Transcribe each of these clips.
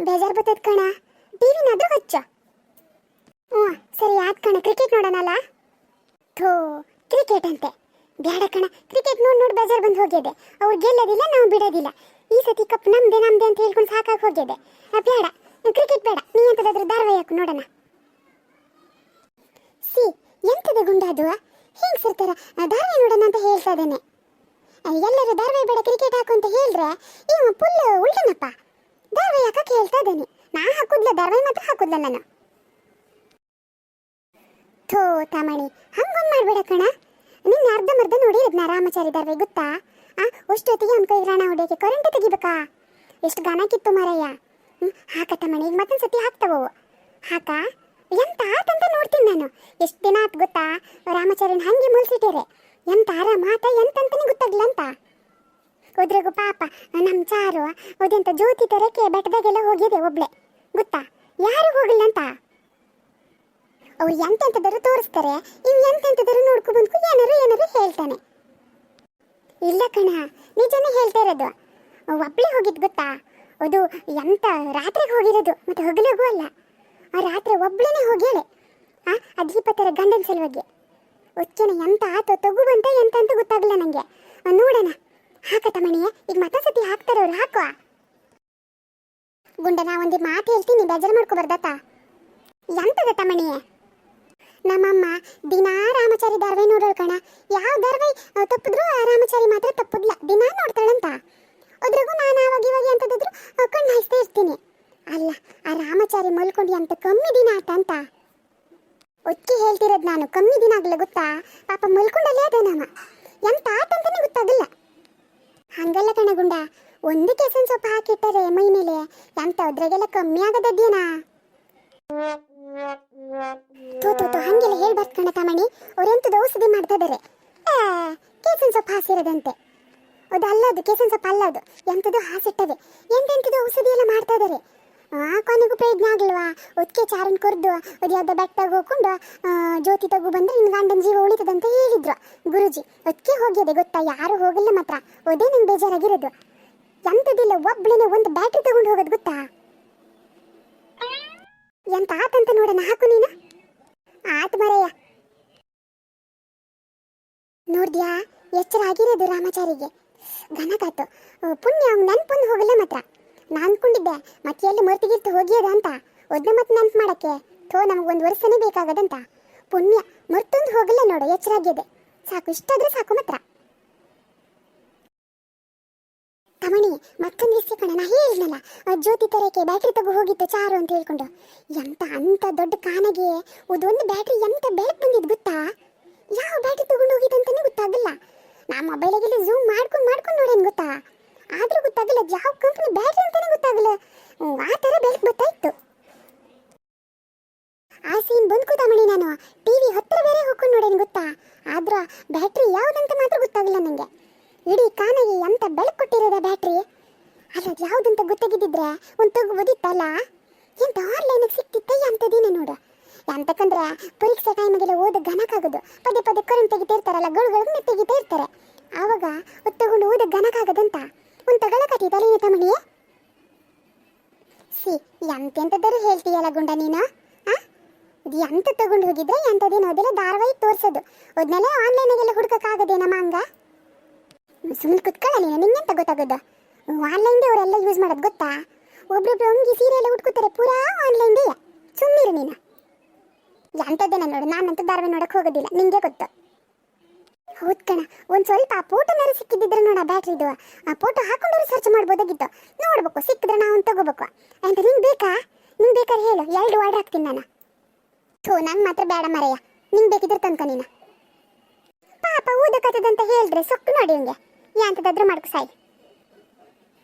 ಬೇಜಾರು ಬರ್ತದ ಕಣ. ಟಿವಿನಾದ್ರೂ ಹಚ್ಚ. ಹ್ಞೂ ಸರಿ ಆತ್ ಕಣ, ಕ್ರಿಕೆಟ್ ನೋಡೋಣಲ್ಲ. ಥೋ ಕ್ರಿಕೆಟ್ ಅಂತೆ ಬೇಡ ಕಣ. ಕ್ರಿಕೆಟ್ ನೋಡಿ ಬೇಜಾರು ಬಂದು ಹೋಗ್ಯದೆ. ಅವ್ರು ಗೆಲ್ಲೋದಿಲ್ಲ, ನಾವು ಬಿಡೋದಿಲ್ಲ. ಈ ಸತಿ ಕಪ್ ನಮ್ದೆ ಅಂತ ಹೇಳ್ಕೊಂಡು ಸಾಕಾಗಿ ಹೋಗ್ಯದೆ. ಬೇಡ ಕ್ರಿಕೆಟ್ ಬೇಡ. ನೀ ಎಂತದಾದ್ರೂ ಧಾರಾವಾಹಿ ಹಾಕು ನೋಡೋಣ. ಸಿ ಎಂತದ ಗುಂಡ ಅದು ಹೆಂಗ್ಸಿರ್ತಾರ ಧಾರಾವಾಹಿ ನೋಡೋಣ ಅಂತ ಹೇಳ್ತಾ ಇದ್ದಾನೆ. ಎಲ್ಲರೂ ಧಾರಾವಾಹಿ ಬೇಡ ಕ್ರಿಕೆಟ್ ಹಾಕು ಅಂತ ಹೇಳ್ರೆ ಇವ ಫುಲ್ ಉಲ್ಟನಪ್ಪ. ಧಾರಾವಾಹಿ ಹಾಕಕ್ಕೆ ಹೇಳ್ತಾ ಇದ್ದಾನೆ. ನಾ ಹಾಕುದ್ಲ ಧಾರಾವಾಹಿ ಮಾತ್ರ ಹಾಕುದ್ಲ ನಾನು. ಥೋ ತಮಣಿ ಹಂಗೊಂದು ಮಾಡ್ಬೇಡ ಕಣ. ನಿನ್ನ ಅರ್ಧಮರ್ಧ ನೋಡಿರೋದ್ನ ರಾಮಚಾರಿ ಧಾರಾವಾಹಿ ಗೊತ್ತಾ? ಅಷ್ಟೊತ್ತಿಗೆ ಅವ್ನ ಕೈಗೆ ರಾಣ ಹೊಡೆಯೋಕೆ ಕರೆಂಟ್ ತೆಗಿಬೇಕಾ? ಎಷ್ಟು ಗಾನ ಕಿತ್ತು ಮಾರಯ್ಯ. ಹಾಕ ತಮಣಿ, ಈಗ ಮತ್ತೊಂದು ಸತಿ ಹಾಕ್ತವವು. ಹಾಕ ಎಂತ ಆತಂತ ನೋಡ್ತೀನಿ ನಾನು. ಎಷ್ಟು ದಿನ ಆತ್ ಗೊತ್ತಾ ರಾಮಚಾರಿನ ಹಂಗೆ ಮುಲ್ಸಿಟ್ಟಿರೆ. ಎಂತ ಮಾತ ಎಂತಂತಾನೆ ಗೊತ್ತಾಗ್ಲ ಅಂತ. ಹೋದ್ರೆಗೂ ಪಾಪ ನಮ್ಮ ಚಾರು ಅದೆಂತ ಜ್ಯೋತಿ ತರಕ್ಕೆ ಬೆಟ್ಟದಾಗೆಲ್ಲ ಹೋಗಿದೆ ಒಬ್ಳೆ ಗೊತ್ತಾ? ಯಾರು ಹೋಗಿಲ್ಲ ಅಂತ. ಅವ್ರು ಎಂತೆಂತದರು ತೋರಿಸ್ತಾರೆ, ಇವ್ ಎಂತೆಂತದರು ನೋಡ್ಕೊ ಬಂದ್ಕು ಏನಾರು ಹೇಳ್ತಾನೆ. ಇಲ್ಲ ಕಣ, ನಿಜನೇ ಹೇಳ್ತಾ ಇರೋದು. ಒಬ್ಳೆ ಹೋಗಿದ್ ಗೊತ್ತಾ? ಅದು ಎಂತ ರಾತ್ರಿಗೆ ಹೋಗಿರೋದು, ಮತ್ತೆ ಹಗಲಿಗೂ ಅಲ್ಲ. ಆ ರಾತ್ರಿ ಒಬ್ಳೇನೆ ಹೋಗ್ಯಾಳೆ. ಆ ದೀಪತ್ತರ ಗಂಡನ ಸಲುವಾಗಿ. ಒಚ್ಚನೆ ಎಂತ ಆತೋ ತಗು ಬಂತ ಎಂತ ಅಂತ ಗೊತ್ತಾಗಲ್ಲ ನಂಗೆ. ನೋಡೋಣ. ಹಾಕ ತಮಣಿಯ, ಈಗ ಮತ್ತೊಂದ್ಸತಿ ಹಾಕ್ತಾರವ್ರು. ಹಾಕುವ ಗುಂಡ. ನಾ ಒಂದೇ ಮಾತು ಹೇಳ್ತೀನಿ, ಬೇಜಾರು ಮಾಡ್ಕೊಬಾರ್ದತ್ತ. ಎಂತದ ತಮಣಿಯ? ನಮ್ಮಮ್ಮ ದಿನಾ ರಾಮಚಾರಿ ಧಾರಾವಾಹಿ ನೋಡೋಳು ಕಣ. ಯಾವ ಧಾರಾವಾಹಿ ತಪ್ಪಿದ್ರು ಆ ರಾಮಚಾರಿ ಮಾತ್ರ ತಪ್ಪುದ್ಲ. ದಿನಾ ನೋಡ್ತಾಳಂತ. ಅದ್ರಾಗೂ ನಾನು ಇವಾಗ ಎಂತದಾದ್ರು ಕಣ್ಣು ಹಾಯಿಸ್ತಾ ಇರ್ತೀನಿ. ಅಲ್ಲ, ಆ ರಾಮಚಾರಿ ಮಲ್ಕೊಂಡು ಅಂತ ಕಮ್ಮಿ ದಿನ ಆತ ಅಂತ. ಒಚ್ಚಿ ಹೇಳ್ತಿರೋದು ನಾನು. ಕಮ್ಮಿ ದಿನ ಆಗಲ್ಲ ಗೊತ್ತಾ? ಪಾಪ ಮಲ್ಕೊಂಡಲ್ಲೇ ಅದ ನಮ್ಮ. ಎಂತ ಆತಂತಾನೆ ಗೊತ್ತಾಗಲ್ಲ. ಹಂಗಲ್ಲ ಕಣ ಗುಂಡ, ಒಂದು ಕೆಸನ್ ಸೊಪ್ಪು ಹಾಕಿಟ್ಟರೆ ಮೈ ಮೇಲೆ ಎಂತ ಅದ್ರಾಗೆಲ್ಲ ಕಮ್ಮಿ ಆಗದದ್ದೇನಾ? ತೋ ಹಂಗೆಲ್ಲ ಹೇಳ್ಬಾರ್ದು ಕಣ ತಮಣಿ. ಅವ್ರೆಂತದ ಔಷಧಿ ಮಾಡ್ತಾ ಇದಾರೆ. ಕೇಸನ್ ಸೊಪ್ಪು ಹಾಸಿರೋದಂತೆ. ಅದು ಅಲ್ಲದು, ಕೇಸನ್ ಸೊಪ್ಪು ಅಲ್ಲದು, ಎಂಥದ್ದು ಹಾಸಿಟ್ಟದೆ. ಎಂತೆಂಥದ್ದು ಔಷಧಿ ಎಲ್ಲ ಮಾಡ್ತಾ ಇದಾರೆ. ಕೊನೆಗೂ ಪ್ರಯತ್ನ ಆಗಲ್ವಾ? ಒತ್ತಿಗೆ ಚಾರನ್ ಕೊರ್ದು ಅದು ಯಾವ್ದೋ ಬೆಟ್ಟಾಗ ಹೋಗ್ಕೊಂಡು ಜ್ಯೋತಿ ತಗು ಬಂದ್ರೆ ನಿನ್ ಗಂಡನ ಜೀವ ಉಳಿತದಂತ ಹೇಳಿದ್ರು ಗುರುಜಿ. ಒತ್ತಿಗೆ ಹೋಗ್ಯದೆ ಗೊತ್ತಾ? ಯಾರು ಹೋಗಲ್ಲ ಮಾತ್ರ. ಅದೇ ನಂಗೆ ಬೇಜಾರಾಗಿರೋದು. ಎಂಥದಿಲ್ಲ, ಒಬ್ಳೇನೆ ಒಂದು ಬ್ಯಾಟ್ರಿ ತಗೊಂಡು ಹೋಗೋದು ಗೊತ್ತಾ? ಎಂತ ಆತಂತ ನೋಡೋಣ. ಹಾಕು ನೀನು. ಆತು ಮರೆಯ. ನೋಡ್ದ್ಯಾ ಎಚ್ಚರ ಆಗಿರೋದು ರಾಮಚಾರಿಗೆ? ಘನಕಾತು ಪುಣ್ಯ. ಅವ್ನು ನೆನ್ಪೊಂದು ಹೋಗಲ್ಲ ಮಾತ್ರ. ನಾ ಅನ್ಕೊಂಡಿದ್ದೆ ಮತ್ತೆ ಎಲ್ಲಿ ಮರ್ತಿಗಿರ್ತು ಹೋಗ್ಯದ ಅಂತ. ಒದ್ನ ಮತ್ತೆ ನೆನ್ಪು ಮಾಡಕ್ಕೆ ನಮಗೊಂದು ವರ್ಷನೇ ಬೇಕಾಗದಂತ. ಪುಣ್ಯ ಮರ್ತೊಂದು ಹೋಗಲ್ಲ ನೋಡು. ಎಚ್ಚರ ಆಗ್ಯದೆ ಸಾಕು. ಇಷ್ಟಾದ್ರೆ ಸಾಕು ಮಾತ್ರ. ತಮಣಿ ಮತ್ತೊಂದು ವಿಷಯ ಕಣ. ನಾ ಹೇಳಿದ್ನಲ್ಲ ಜ್ಯೋತಿ ತರಕ್ಕೆ ಬ್ಯಾಟ್ರಿ ತಗೋ ಹೋಗಿತ್ತು ಚಾರು ಅಂತ ಹೇಳ್ಕೊಂಡು. ಎಂತ ಅಂತ ದೊಡ್ಡ ಕಾನಗೆ ಅದೊಂದು ಬ್ಯಾಟ್ರಿ ಎಂತ ಬೆಳಕು ಬಂದಿದ್ದು ಗೊತ್ತಾ? ಯಾವ ಬ್ಯಾಟ್ರಿ ತಗೊಂಡು ಹೋಗಿದ್ದಂತಾನೆ ಗೊತ್ತಾಗಲ್ಲ. ನಾ ಮೊಬೈಲಾಗೆಲ್ಲ ಝೂಮ್ ಮಾಡ್ಕೊಂಡು ನೋಡೇನು ಗೊತ್ತಾ? ಆದ್ರೂ ಗೊತ್ತಾಗಲ್ಲ ಯಾವ ಕಂಪನಿ ಬ್ಯಾಟ್ರಿ ಅಂತಾನೆ ಗೊತ್ತಾಗಲ್ಲ. ಆ ಥರ ಬೆಳಕು ಬರ್ತಾಯಿತ್ತು. ಆ ಸೀನ್ ಬಂದ್ಕು ತಮಣಿ. ನಾನು ಟಿವಿ ಹತ್ರ ಬೇರೆ ಹೋಗ್ಕೊಂಡು ನೋಡೇನು ಗೊತ್ತಾ? ಆದ್ರ ಬ್ಯಾಟ್ರಿ ಯಾವುದಂತ ಮಾತ್ರ ಗೊತ್ತಾಗಲ್ಲ ನನಗೆ. ಇಡೀ ಕಾನಿಗೆ ಎಂತ ಬೆಳಕು ಕೊಟ್ಟಿರೋದ ಬ್ಯಾಟ್ರಿ. ಅಲ್ಲ ಯಾವುದಂತ ಗೊತ್ತಾಗಿದ್ದಿದ್ರೆ ಒಂದು ತಗು ಓದಿತ್ತಲ್ಲ. ಎಂತ ಆನ್ಲೈನಿಗೆ ಸಿಕ್ತಿತ್ತ ಅಂತದೇನೆ ನೋಡು. ಎಂತಕ್ಕಂದ್ರೆ ಪರೀಕ್ಷೆ ಟೈಮಿಗೆಲ್ಲ ಓದ ಗನಕಾಗೋದು. ಪದೇ ಪದೇ ಕರೆಂಟ್ ತೆಗಿತಾ ಇರ್ತಾರಲ್ಲ, ಗಳು ತೆಗಿತಾ ಇರ್ತಾರೆ. ಆವಾಗ ಅದು ತಗೊಂಡು ಓದ ಗನಕಾಗದಂತ ಒಂದು ತಗೊಳಕತ್ತಿ ತಲೆಯ ತಮಣಿಯೇ. ಸಿ ಎಂತೆಂಥದ್ದರು ಹೇಳ್ತೀಯಲ್ಲ ಗುಂಡ ನೀನು. ಇದು ಎಂತ ತಗೊಂಡು ಹೋಗಿದ್ರೆ ಎಂಥದೇನೋ ಅದೆಲ್ಲ ಧಾರಾವಾಹಿ ತೋರಿಸೋದು. ಅದನ್ನೆಲ್ಲ ಆನ್ಲೈನಾಗೆಲ್ಲ ಹುಡುಕಕ್ಕಾಗದೆ ನಮ್ಮ ಹಂಗ. ಸುಮ್ಮನೆ ಕುತ್ಕೊಳ್ಳ ನೀನು. ನಿಂಗೆಂತ ಗೊತ್ತಾಗೋದು? ಆನ್ಲೈನ್ದೇ ಅವರೆಲ್ಲ ಯೂಸ್ ಮಾಡೋದು ಗೊತ್ತಾ? ಒಬ್ರೊಬ್ರು ಹಂಗೆ ಸೀರೆ ಎಲ್ಲ ಉಟ್ಕೋತಾರೆ ಪೂರಾ ಆನ್ಲೈನ್ದೇ. ಸುಮ್ಮನಿರು ನೀನು. ಎಂಥದ್ದೇನ ನೋಡು. ನಾನಂತೂ ಧಾರಾವಾಹಿ ನೋಡಕ್ಕೆ ಹೋಗೋದಿಲ್ಲ, ನಿಂಗೆ ಗೊತ್ತು. ಹೌದು ಕಣ. ಒಂದು ಸ್ವಲ್ಪ ಫೋಟೋನಾರು ಸಿಕ್ಕಿದ್ದಿದ್ರೆ ನೋಡ ಬ್ಯಾಟ್ರಿದು. ಆ ಫೋಟೋ ಹಾಕೊಂಡವ್ರು ಸರ್ಚ್ ಮಾಡ್ಬೋದಾಗಿತ್ತು. ನೋಡ್ಬೇಕು, ಸಿಕ್ಕಿದ್ರೆ ನಾವು ತಗೋಬೇಕು ಅಂತ. ನಿಂಗೆ ಬೇಕಾ? ನಿಂಗೆ ಬೇಕಾದ್ರೆ ಹೇಳು, 2 ಆರ್ಡರ್ ಹಾಕ್ತೀನಿ ನಾನು. ನಂಗೆ ಮಾತ್ರ ಬೇಡ ಮರೆಯ. ನಿಂಗೆ ಬೇಕಿದ್ರೆ ತಂದ್ಕ ನೀನು. ಪಾಪ ಓದಕತ್ತದಂತ ಹೇಳ್ರೆ ಸೊಕ್ಕು ನೋಡಿ ಹಿಂಗೆ. ಯಾಂತದಾದ್ರೂ ಮಾಡ್ಕೊ ಸಾಯಿ.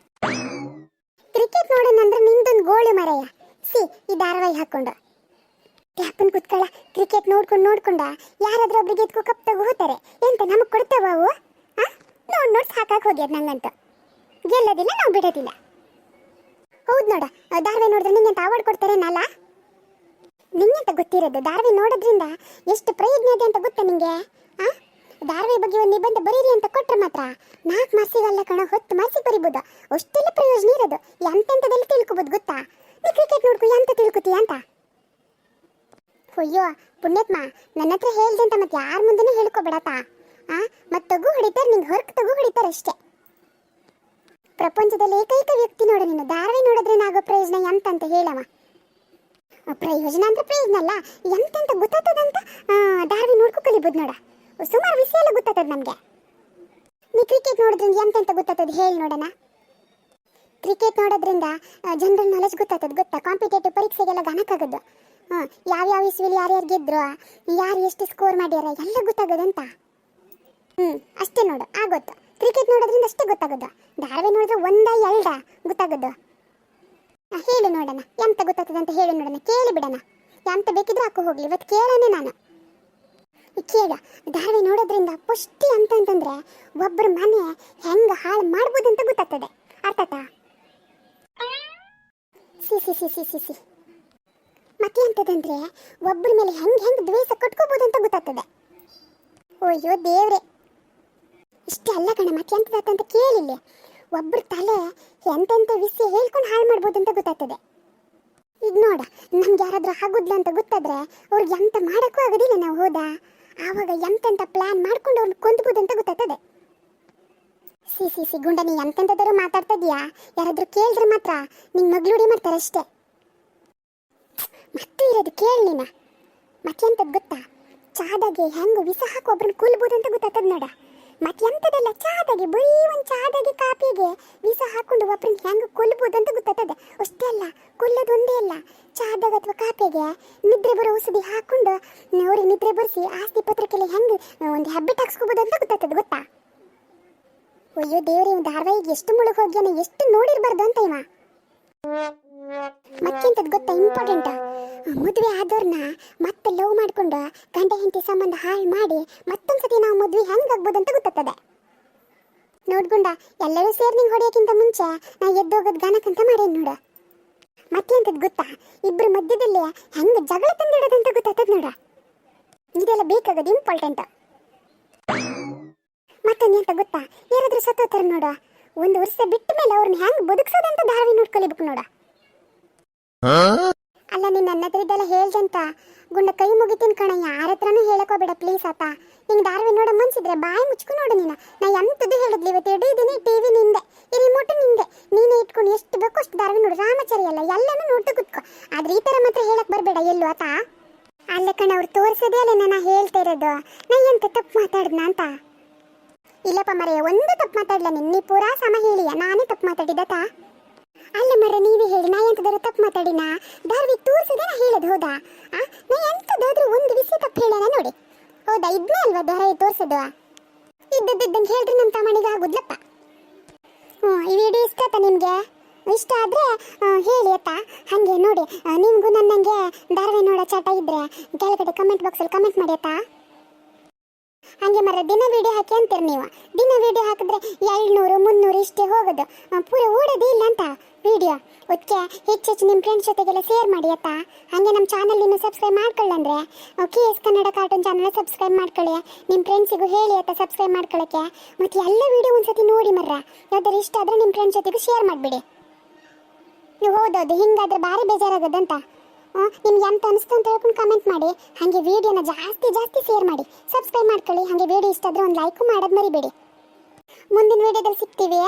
ಕ್ರಿಕೆಟ್ ನೋಡೋಣಂದ್ರೆ ನಿಂದೊಂದು ಗೋಳು ಮರೆಯ. ಸಿ ಈ ಧಾರಾವಾಹಿ ಹಾಕೊಂಡು ಯಾಪನ್ ಕುತ್ಕೊಳ್ಳ. ಕ್ರಿಕೆಟ್ ನೋಡ್ಕೊಂಡ ಯಾರಾದ್ರೂ ಒಬ್ರಿಗೆ ಎತ್ಕೊ ಕಪ್ ತಗೋ ಹೋಗ್ತಾರೆ. ಎಂತ ನಮಗೆ ಕೊಡ್ತಾವ ಅವು? ನೋಡಿ ಸಾಕಾಗಿ ಹೋಗ್ಯದ ನಂಗಂತ. ಗೆಲ್ಲೋದಿಲ್ಲ, ನಾವು ಬಿಡೋದಿಲ್ಲ. ಹೌದು ನೋಡ, ಧಾರಾವಾಹಿ ನೋಡಿದ್ರೆ ನಿಂಗೆಂತ ಅವಾರ್ಡ್ ಕೊಡ್ತಾರೇನಲ್ಲ. ನಿಂಗೆಂತ ಗೊತ್ತಿರೋದು ಧಾರಾವಾಹಿ ನೋಡೋದ್ರಿಂದ ಎಷ್ಟು ಪ್ರಯೋಜನ ಇದೆ ಅಂತ ಗೊತ್ತಾ ನಿಂಗೆ? ಧಾರಾವಾಹಿ ಬಗ್ಗೆ ಒಂದು ನಿಬಂಧ ಬರೀರಿ ಅಂತ ಕೊಟ್ರೆ ಮಾತ್ರ 4 ಮಾರ್ಕ್ಸಿಗಲ್ಲ ಕಣ, 10 ಮಾರ್ಕ್ಸಿಗೆ ಬರಿಬೋದು. ಅಷ್ಟೆಲ್ಲ ಪ್ರಯೋಜನ ಇರೋದು. ಎಂತೆಂಥದೆಲ್ಲ ತಿಳ್ಕೊಬೋದು ಗೊತ್ತಾ? ನೀ ಕ್ರಿಕೆಟ್ ನೋಡ್ಕೊ ಅಂತ ತಿಳ್ಕೊತೀಯ ಅಂತ. ಅಯ್ಯೋ ಪುಣ್ಯತ್ಮ, ನನ್ನ ಹತ್ರ ಹೇಳ್ದೆ ಅಂತ ಮತ್ತೆ ಯಾರ ಮುಂದೆನೂ ಹೇಳ್ಕೊಬೇಡತ್ತ. ಮತ್ತೆ ತಗು ಹೊಡಿತಾರೆ, ನಿಂಗೆ ಹೊರಗೆ ತಗು ಹೊಡಿತಾರೆ ಅಷ್ಟೇ. ಪ್ರಪಂಚದಲ್ಲಿ ಏಕೈಕ ವ್ಯಕ್ತಿ ನೋಡು ನೀನು, ಧಾರಾವಾಹಿ ನೋಡಿದ್ರೆ ಆಗೋ ಪ್ರಯೋಜನ ಎಂತಂತ ಹೇಳವ. ಪ್ರಯೋಜನ ಅಂದ್ರೆ ಪ್ರಯೋಜನ ಅಲ್ಲ, ಎಂತೆಂತ ಗೊತ್ತಾಗ್ತದಂತ ಧಾರಾವಾಹಿ ನೋಡ್ಕೊ ಕಲಿಬೋದು ನೋಡ. ಸುಮಾರು ವಿಷಯ ಎಲ್ಲ ಗೊತ್ತಾಗ್ತದೆ ನಮಗೆ. ನೀ ಕ್ರಿಕೆಟ್ ನೋಡೋದ್ರಿಂದ ಎಂತೆಂತ ಗೊತ್ತಾಗ್ತದೆ ಹೇಳಿ ನೋಡೋಣ. ಕ್ರಿಕೆಟ್ ನೋಡೋದ್ರಿಂದ ಜನರಲ್ ನಾಲೆಜ್ ಗೊತ್ತಾಗ್ತದೆ ಗೊತ್ತಾ. ಕಾಂಪಿಟೇಟಿವ್ ಪರೀಕ್ಷೆಗೆಲ್ಲ ಗಣಕಾಗೋದು. ಯಾವ್ಯಾವ ಇಸ್ವಿಲಿ ಯಾರ್ಯಾರು ಗೆದ್ರು, ಯಾರು ಎಷ್ಟು ಸ್ಕೋರ್ ಮಾಡ್ಯಾರ ಎಲ್ಲ ಗೊತ್ತಾಗೋದಂತ. ಅಷ್ಟೇ ನೋಡು, ಆಗೋತ್ತು. ಕ್ರಿಕೆಟ್ ನೋಡೋದ್ರಿಂದ ಅಷ್ಟೇ ಗೊತ್ತಾಗೋದು. ಧಾರಾವಾಹಿ ನೋಡಿದ್ರೆ ಒಂದ ಎರಡ ಗೊತ್ತಾಗೋದು. ಹೇಳು ನೋಡೋಣ ಎಂತ ಗೊತ್ತಾಗ್ತದೆ ಅಂತ ಹೇಳು ನೋಡೋಣ, ಕೇಳಿ ಬಿಡೋಣ. ಎಂತ ಬೇಕಿದ್ರು ಹಾಕೋ ಹೋಗ್ಲಿ, ಇವತ್ತು ಕೇಳೋಣ ನಾನು. ಕೇಳ, ಧಾರಾವಾಹಿ ನೋಡೋದ್ರಿಂದ ಪುಷ್ಟಿ ಅಂತಂತಂದ್ರೆ ಒಬ್ಬರ ಮನೆ ಹೆಂಗ ಹಾಳು ಮಾಡ್ಬೋದು ಅಂತ ಗೊತ್ತಾಗ್ತದೆ. ಅರ್ಥಾತಾ? ಸಿ ಸಿ ಸಿ ಸಿ ಸಿ ಸಿ ಮತ್ತೆ ಎಂತದಂದ್ರೆ ಒಬ್ಬರ ಮೇಲೆ ಹೆಂಗ್ ದ್ವೇಷ ಕಟ್ಕೋಬಹುದು ಅಂತ ಗೊತ್ತಾಗ್ತದೆ. ಅಯ್ಯೋ ದೇವ್ರೆ, ಇಷ್ಟೇ ಅಲ್ಲ ಕಣ, ಮತ್ತೆ ಎಂತದಂತ ಕೇಳಿಲ್ಲ. ಒಬ್ಬರ ತಲೆ ಎಂತೆಂತ ವಿಷಯ ಹೇಳ್ಕೊಂಡು ಹಾಳು ಮಾಡ್ಬೋದು ಅಂತ ಗೊತ್ತಾಗ್ತದೆ. ಈಗ ನೋಡ, ನಮ್ಗೆ ಯಾರಾದ್ರೂ ಆಗುದ್ಲ ಅಂತ ಗೊತ್ತಾದ್ರೆ ಅವ್ರಿಗೆ ಎಂತ ಮಾಡಕ್ಕೂ ಆಗೋದಿಲ್ಲ. ನಾವು ಹೋದ ಆವಾಗ ಎಂತೆಂತ ಪ್ಲಾನ್ ಮಾಡ್ಕೊಂಡು ಅವ್ರನ್ನ ಕೊಂದ್ಬೋದು ಅಂತ ಗೊತ್ತಾಗ್ತದೆ. ಸಿ ಸಿ ಸಿ ಗುಂಡ, ನೀ ಎಂತೆಂಥದ್ರು ಮಾತಾಡ್ತದ್ಯಾ? ಯಾರಾದ್ರೂ ಕೇಳಿದ್ರೆ ಮಾತ್ರ ನಿಂಗೆ ಮಗ್ಳುಡಿ ಮಾಡ್ತಾರೆ ಅಷ್ಟೇ. ಮತ್ತೆ ಇರೋದು ಕೇಳಲಿನ. ಮತ್ತೆಂತದ್ದು ಗೊತ್ತಾ, ಚಾದಾಗೆ ಹೆಂಗೆ ವಿಷ ಹಾಕಿ ಒಬ್ರನ್ನ ಕೊಲ್ಬೋದು ಅಂತ ಗೊತ್ತಾಗ್ತದೆ ನೋಡ. ಮತ್ತೆಂಥದ್ದಲ್ಲ, ಚಾದಾಗೆ ಬರೀ ಒಂದು ಚಾದಾಗೆ ಕಾಪಿಗೆ ವಿಷ ಹಾಕೊಂಡು ಒಬ್ರನ್ನ ಹೆಂಗೆ ಕೊಲ್ಬೋದು ಅಂತ ಗೊತ್ತಾಗ್ತದೆ. ಅಷ್ಟೇ ಅಲ್ಲ, ಕೊಲ್ಲೋದು ಒಂದೇ ಅಲ್ಲ, ಚಾದಾಗ ಅಥವಾ ಕಾಪಿಗೆ ನಿದ್ರೆ ಬರೋ ಔಷಧಿ ಹಾಕೊಂಡು ಅವ್ರಿಗೆ ನಿದ್ರೆ ಬರೆಸಿ ಆಸ್ತಿ ಪತ್ರಕ್ಕೆಲ್ಲ ಹೆಂಗೆ ಒಂದು ಹ್ಯಾಬಿಟ್ ಹಾಕ್ಸ್ಕೋಬೋದು ಅಂತ ಗೊತ್ತಾಗ್ತದೆ ಗೊತ್ತಾ. ಅಯ್ಯೋ ದೇವ್ರಿ, ಇವ್ ಧಾರಾವಾಹಿಗೆ ಎಷ್ಟು ಮುಳುಗ್ ಹೋಗ್ಯಾನ, ಎಷ್ಟು ನೋಡಿರ್ಬಾರ್ದು ಅಂತ ಇವ. ಮತ್ತೆಂತದ್ ಗೊತ್ತಾ ಇಂಪಾರ್ಟೆಂಟ್, ಮದುವೆ ಆದವ್ರನ್ನ ಮತ್ತೆ ಲವ್ ಮಾಡ್ಕೊಂಡು ಗಂಡ ಹೆಂಡತಿ ಸಂಬಂಧ ಹಾಳು ಮಾಡಿ ಮತ್ತೊಂದ್ಸತಿ ನಾವು ಮದುವೆ ಹೆಂಗಾಗ್ಬೋದು ಅಂತ ಗೊತ್ತಾಗ್ತದೆ. ನೋಡ್ಕೊಂಡ, ಎಲ್ಲರೂ ಸೇರಿ ನಿಂಗೆ ಹೊಡೆಯೋಕ್ಕಿಂತ ಮುಂಚೆ ನಾ ಎದ್ದೋಗೋದು ಗಣಕಂತ ಮಾಡೇನು ನೋಡ. ಮತ್ತೆಂತದ್ ಗೊತ್ತಾ, ಇಬ್ರು ಮಧ್ಯದಲ್ಲಿ ಹೆಂಗೆ ಜಗಳ ತಂದಿಡೋದಂತ ಗೊತ್ತಾಗ್ತದೆ ನೋಡ. ಇದೆಲ್ಲ ಬೇಕಾಗೋದು ಇಂಪಾರ್ಟೆಂಟ್. ಮತ್ತೊಂದು ಎಂತ ಗೊತ್ತಾ, ಯಾರಾದ್ರೂ ಸತ್ತೋತಾರ ನೋಡ, 1 ವರ್ಷ ಬಿಟ್ಟ ಮೇಲೆ ಅವ್ರನ್ನ ಹೆಂಗ್ ಬದುಕ್ಸೋದಂತ ಧಾರಾವಾಹಿ ನೋಡ್ಕೊಲಿಬೇಕು ನೋಡ. ಅಲ್ಲ, ನೀನ್ ನನ್ನ ಹತ್ರ ಇದೆಲ್ಲ ಹೇಳ್ದಂತ ಗುಂಡ ಕೈ ಮುಗಿತೀನಿ ಕಣ, ಯಾರ ಹತ್ರನೂ ಹೇಳಕೋಬೇಡ ಪ್ಲೀಸ್ ಆತ. ನಿಂಗೆ ಧಾರಾವಾಹಿ ನೋಡ ಮನ್ಸಿದ್ರೆ ಬಾಯಿ ಮುಚ್ಕೊಂಡು ನೋಡು ನೀನು. ನಾ ಎಂತದ್ದು ಹೇಳಿದ್ಲಿ, ಇವತ್ತು ಇಡೀದಿನಿ ಟಿವಿ ನಿಂದೆ, ಈ ರಿಮೋಟ್ ನಿಂದೆ, ನೀನೇ ಇಟ್ಕೊಂಡು ಎಷ್ಟು ಬೇಕೋ ಅಷ್ಟು ಧಾರಾವಾಹಿ ನೋಡು. ರಾಮಚಾರಿ ಅಲ್ಲ, ಎಲ್ಲನೂ ನೋಡ್ತಾ ಕುತ್ಕೋ. ಆದ್ರೆ ಈ ತರ ಮಾತ್ರ ಹೇಳಕ್ ಬರ್ಬೇಡ ಎಲ್ಲೂ ಆತ. ಅಲ್ಲ ಕಣ, ಅವ್ರು ತೋರಿಸೋದೇ ಅಲ್ಲ ನಾನು ಹೇಳ್ತಾ ಇರೋದು. ನಾ ಎಂತ ತಪ್ಪು ಮಾತಾಡ್ನ ಅಂತ. ಇಲ್ಲಪ್ಪ ಮರೆಯ, ಒಂದು ತಪ್ಪು ಮಾತಾಡ್ಲ ನೀ ಪೂರಾ ಸಮ ಹೇಳಿಯ, ನಾನೇ ತಪ್ಪು ಮಾತಾಡಿದತಾ? ಅಲ್ಲ ಮರ, ನೀವೇ ಹೇಳಿ, ನಾ ಎಂತದಾದ್ರು ತಪ್ಪು ಮಾತಾಡಿನ? ಧಾರಾವಾಹಿ ತೋರಿಸದೆ ನಾ ಹೇಳೋದು ಹೌದಾ? ನಾ ಎಂತದಾದ್ರೂ ಒಂದು ವಿಷಯ ತಪ್ಪು ಹೇಳೋಣ ನೋಡಿ, ಹೌದಾ? ಇದನ್ನೇ ಅಲ್ವಾ ಧಾರಾವಾಹಿ ತೋರಿಸೋದು? ಇದ್ದದ್ದಂಗೆ ಹೇಳ್ರಿ ನಮ್ಮ ತಮ್ಮನಿಗೆ ಆಗುದ್ಲಪ್ಪ. ಈ ವಿಡಿಯೋ ಇಷ್ಟ ಆಯ್ತಾ ನಿಮಗೆ? ಇಷ್ಟ ಆದರೆ ಹೇಳಿ ಆಯ್ತಾ? ಹಾಗೆ ನೋಡಿ, ನಿಮಗೂ ನನ್ನಂಗೆ ಧಾರಾವಾಹಿ ನೋಡೋ ಚಟ ಇದ್ದರೆ ಕೆಳಗಡೆ ಕಮೆಂಟ್ ಬಾಕ್ಸಲ್ಲಿ ಕಮೆಂಟ್ ಮಾಡಿ ಆಯ್ತಾ? ಹಂಗೆ ಮರ ದಿನ ವಿಡಿಯೋ ಹಾಕಿ ಅಂತೀರಿ ನೀವು. ದಿನ ವಿಡಿಯೋ ಹಾಕಿದ್ರೆ 200 300 ಇಷ್ಟೇ ಹೋಗೋದು, ಪೂರ ಓಡೋದೇ ಇಲ್ಲ ಅಂತ ವಿಡಿಯೋ. ಅದಕ್ಕೆ ಹೆಚ್ಚೆಚ್ಚು ನಿಮ್ಮ ಫ್ರೆಂಡ್ಸ್ ಜೊತೆಗೆಲ್ಲ ಶೇರ್ ಮಾಡಿ ಆಯ್ತಾ? ಹಾಗೆ ನಮ್ಮ ಚಾನಲ್ ಇನ್ನೂ ಸಬ್ಸ್ಕ್ರೈಬ್ ಮಾಡ್ಕೊಳ್ಳಂದ್ರೆ KS Kannada cartoon channel subscribe ಮಾಡ್ಕೊಳ್ಳಿ. ನಿಮ್ಮ ಫ್ರೆಂಡ್ಸಿಗೂ ಹೇಳಿ ಆಯ್ತಾ ಸಬ್ಸ್ಕ್ರೈಬ್ ಮಾಡ್ಕೊಳ್ಳೋಕ್ಕೆ. ಮತ್ತು ಎಲ್ಲ ವಿಡಿಯೋ ಒಂದ್ಸತಿ ನೋಡಿ ಮರ್ರ, ಯಾವ್ದಾರು ಇಷ್ಟ ಆದರೆ ನಿಮ್ಮ ಫ್ರೆಂಡ್ಸ್ ಜೊತೆಗೂ ಶೇರ್ ಮಾಡಿಬಿಡಿ. ನೀವು ಓದೋದು ಹಿಂಗಾದ್ರೆ ಭಾರಿ ಬೇಜಾರಾಗೋದಂತ. ನಿಮ್ಗೆ ಎಂತ ಅನಿಸ್ತು ಅಂತ ಹೇಳ್ಕೊಂಡು ಕಮೆಂಟ್ ಮಾಡಿ. ಹಾಗೆ ವಿಡಿಯೋನ ಜಾಸ್ತಿ ಶೇರ್ ಮಾಡಿ, ಸಬ್ಸ್ಕ್ರೈಬ್ ಮಾಡ್ಕೊಳ್ಳಿ. ಹಾಗೆ ವಿಡಿಯೋ ಇಷ್ಟ ಆದರೆ ಒಂದು ಲೈಕ್ ಮಾಡೋದು ಮರಿಬೇಡಿ. ಮುಂದಿನ ವಿಡಿಯೋದಲ್ಲಿ ಸಿಗ್ತೀವಿ.